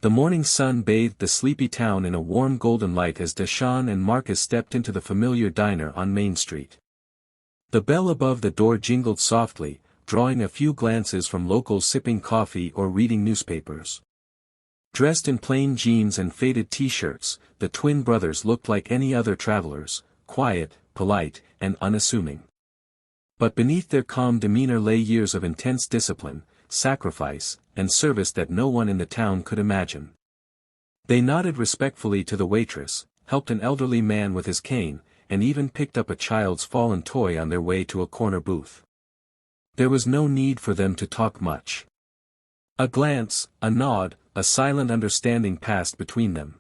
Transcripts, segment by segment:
The morning sun bathed the sleepy town in a warm golden light as Deshawn and Marcus stepped into the familiar diner on Main Street. The bell above the door jingled softly, drawing a few glances from locals sipping coffee or reading newspapers. Dressed in plain jeans and faded t-shirts, the twin brothers looked like any other travelers, quiet, polite, and unassuming. But beneath their calm demeanor lay years of intense discipline, sacrifice, and service that no one in the town could imagine. They nodded respectfully to the waitress, helped an elderly man with his cane, and even picked up a child's fallen toy on their way to a corner booth. There was no need for them to talk much. A glance, a nod, a silent understanding passed between them.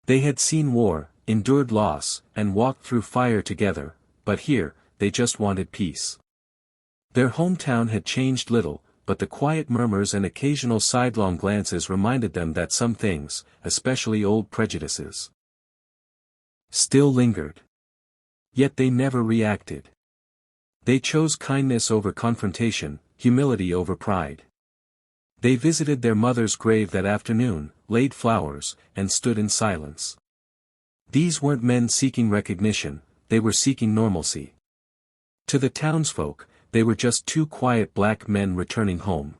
They had seen war, endured loss, and walked through fire together, but here, they just wanted peace. Their hometown had changed little, but the quiet murmurs and occasional sidelong glances reminded them that some things, especially old prejudices, still lingered. Yet they never reacted. They chose kindness over confrontation, humility over pride. They visited their mother's grave that afternoon, laid flowers, and stood in silence. These weren't men seeking recognition, they were seeking normalcy. To the townsfolk, they were just two quiet black men returning home.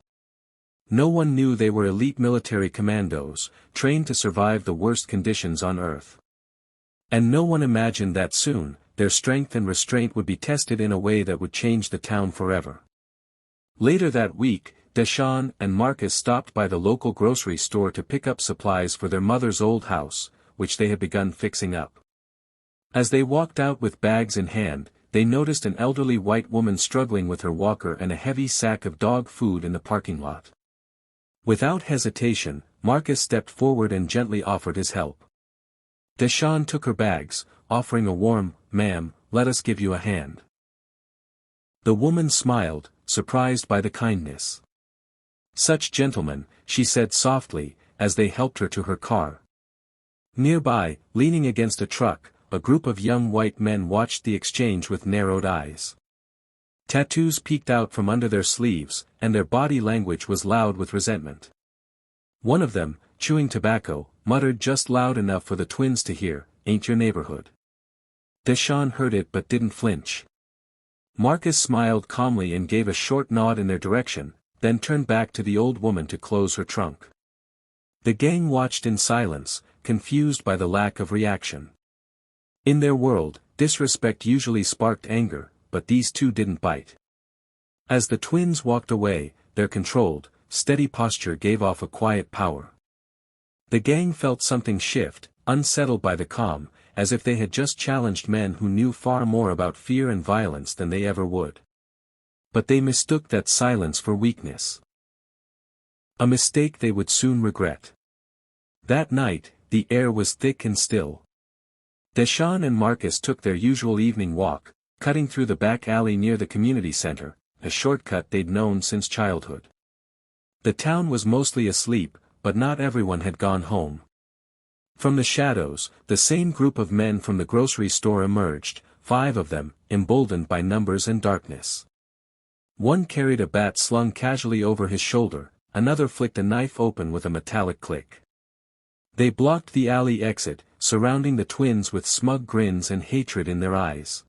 No one knew they were elite military commandos, trained to survive the worst conditions on Earth. And no one imagined that soon, their strength and restraint would be tested in a way that would change the town forever. Later that week, Deshawn and Marcus stopped by the local grocery store to pick up supplies for their mother's old house, which they had begun fixing up. As they walked out with bags in hand, they noticed an elderly white woman struggling with her walker and a heavy sack of dog food in the parking lot. Without hesitation, Marcus stepped forward and gently offered his help. Deshawn took her bags, offering a warm, "Ma'am, let us give you a hand." The woman smiled, surprised by the kindness. "Such gentlemen," she said softly, as they helped her to her car. Nearby, leaning against a truck, a group of young white men watched the exchange with narrowed eyes. Tattoos peeked out from under their sleeves, and their body language was loud with resentment. One of them, chewing tobacco, muttered just loud enough for the twins to hear, "Ain't your neighborhood." Deshawn heard it but didn't flinch. Marcus smiled calmly and gave a short nod in their direction, then turned back to the old woman to close her trunk. The gang watched in silence, confused by the lack of reaction. In their world, disrespect usually sparked anger, but these two didn't bite. As the twins walked away, their controlled, steady posture gave off a quiet power. The gang felt something shift, unsettled by the calm, as if they had just challenged men who knew far more about fear and violence than they ever would. But they mistook that silence for weakness. A mistake they would soon regret. That night, the air was thick and still. Deshawn and Marcus took their usual evening walk, cutting through the back alley near the community center, a shortcut they'd known since childhood. The town was mostly asleep, but not everyone had gone home. From the shadows, the same group of men from the grocery store emerged, 5 of them, emboldened by numbers and darkness. One carried a bat slung casually over his shoulder, another flicked a knife open with a metallic click. They blocked the alley exit, surrounding the twins with smug grins and hatred in their eyes.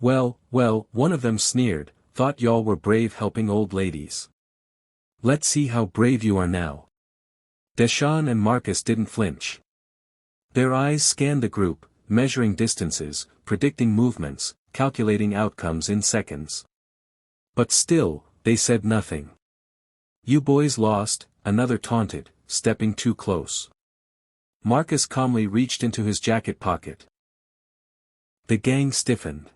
Well, one of them sneered, "Thought y'all were brave helping old ladies. Let's see how brave you are now." Deshawn and Marcus didn't flinch. Their eyes scanned the group, measuring distances, predicting movements, calculating outcomes in seconds. But still, they said nothing. "You boys lost," another taunted, stepping too close. Marcus calmly reached into his jacket pocket. The gang stiffened.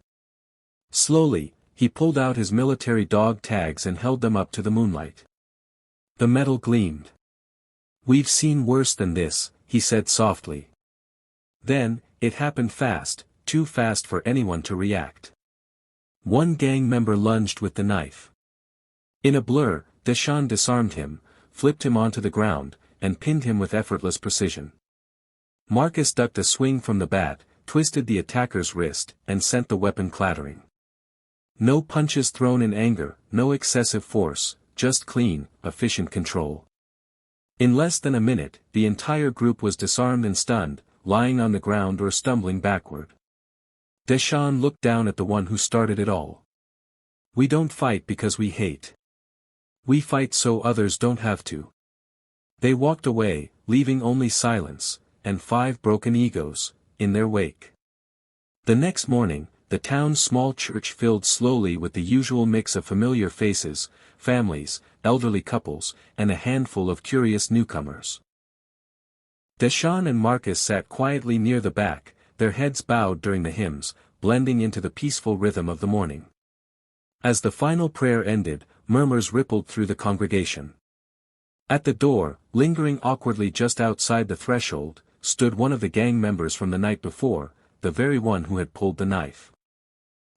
Slowly, he pulled out his military dog tags and held them up to the moonlight. The metal gleamed. "We've seen worse than this," he said softly. Then, it happened fast, too fast for anyone to react. One gang member lunged with the knife. In a blur, Deshawn disarmed him, flipped him onto the ground, and pinned him with effortless precision. Marcus ducked a swing from the bat, twisted the attacker's wrist, and sent the weapon clattering. No punches thrown in anger, no excessive force, just clean, efficient control. In less than a minute, the entire group was disarmed and stunned, lying on the ground or stumbling backward. Deshaun looked down at the one who started it all. We don't fight because we hate. We fight so others don't have to. They walked away, leaving only silence, and 5 broken egos, in their wake. The next morning, the town's small church filled slowly with the usual mix of familiar faces, families, elderly couples, and a handful of curious newcomers. Deshaun and Marcus sat quietly near the back, their heads bowed during the hymns, blending into the peaceful rhythm of the morning. As the final prayer ended, murmurs rippled through the congregation. At the door, lingering awkwardly just outside the threshold, stood one of the gang members from the night before, the very one who had pulled the knife.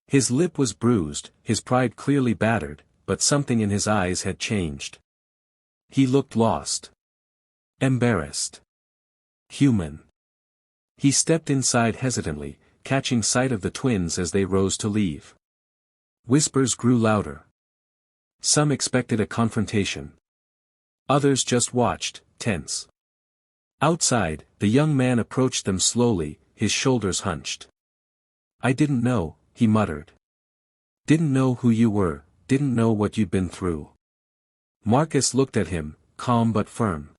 His lip was bruised, his pride clearly battered, but something in his eyes had changed. He looked lost. Embarrassed. Human. He stepped inside hesitantly, catching sight of the twins as they rose to leave. Whispers grew louder. Some expected a confrontation. Others just watched, tense. Outside, the young man approached them slowly, his shoulders hunched. "I didn't know," he muttered. "Didn't know who you were, didn't know what you'd been through." Marcus looked at him, calm but firm.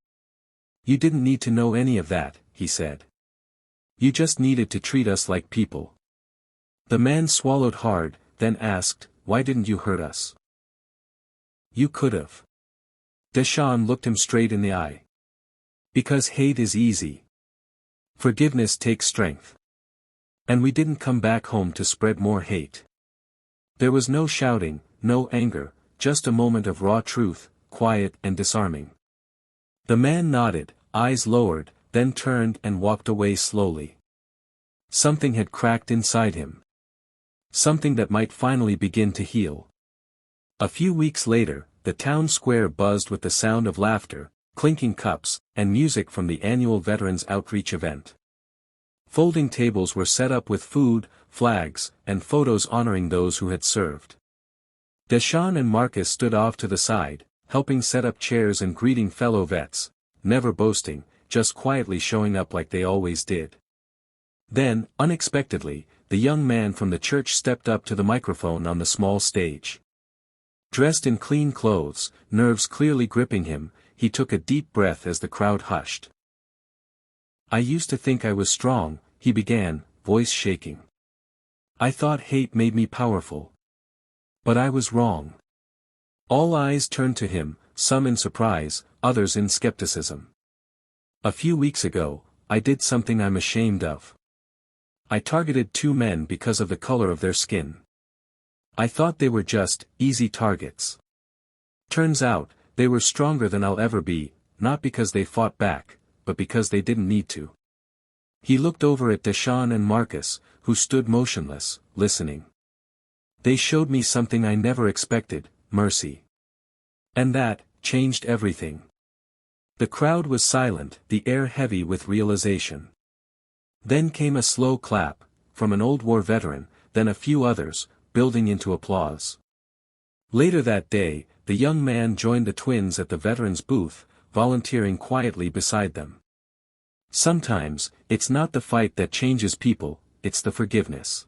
"You didn't need to know any of that," he said. "You just needed to treat us like people." The man swallowed hard, then asked, "Why didn't you hurt us?" "You could've." Deshaun looked him straight in the eye. "Because hate is easy. Forgiveness takes strength. And we didn't come back home to spread more hate." There was no shouting, no anger, just a moment of raw truth, quiet and disarming. The man nodded, eyes lowered, then turned and walked away slowly. Something had cracked inside him. Something that might finally begin to heal. A few weeks later, the town square buzzed with the sound of laughter, clinking cups, and music from the annual Veterans Outreach event. Folding tables were set up with food, flags, and photos honoring those who had served. Deshaun and Marcus stood off to the side, helping set up chairs and greeting fellow vets, never boasting, just quietly showing up like they always did. Then, unexpectedly, the young man from the church stepped up to the microphone on the small stage. Dressed in clean clothes, nerves clearly gripping him, he took a deep breath as the crowd hushed. "I used to think I was strong," he began, voice shaking. "I thought hate made me powerful. But I was wrong." All eyes turned to him, some in surprise, others in skepticism. "A few weeks ago, I did something I'm ashamed of. I targeted 2 men because of the color of their skin. I thought they were just easy targets. Turns out, they were stronger than I'll ever be, not because they fought back, but because they didn't need to." He looked over at Deshaun and Marcus, who stood motionless, listening. "They showed me something I never expected, mercy. And that changed everything." The crowd was silent, the air heavy with realization. Then came a slow clap, from an old war veteran, then a few others, building into applause. Later that day, the young man joined the twins at the veterans' booth, volunteering quietly beside them. Sometimes, it's not the fight that changes people, it's the forgiveness.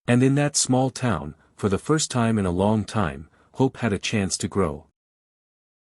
And in that small town, for the first time in a long time, hope had a chance to grow.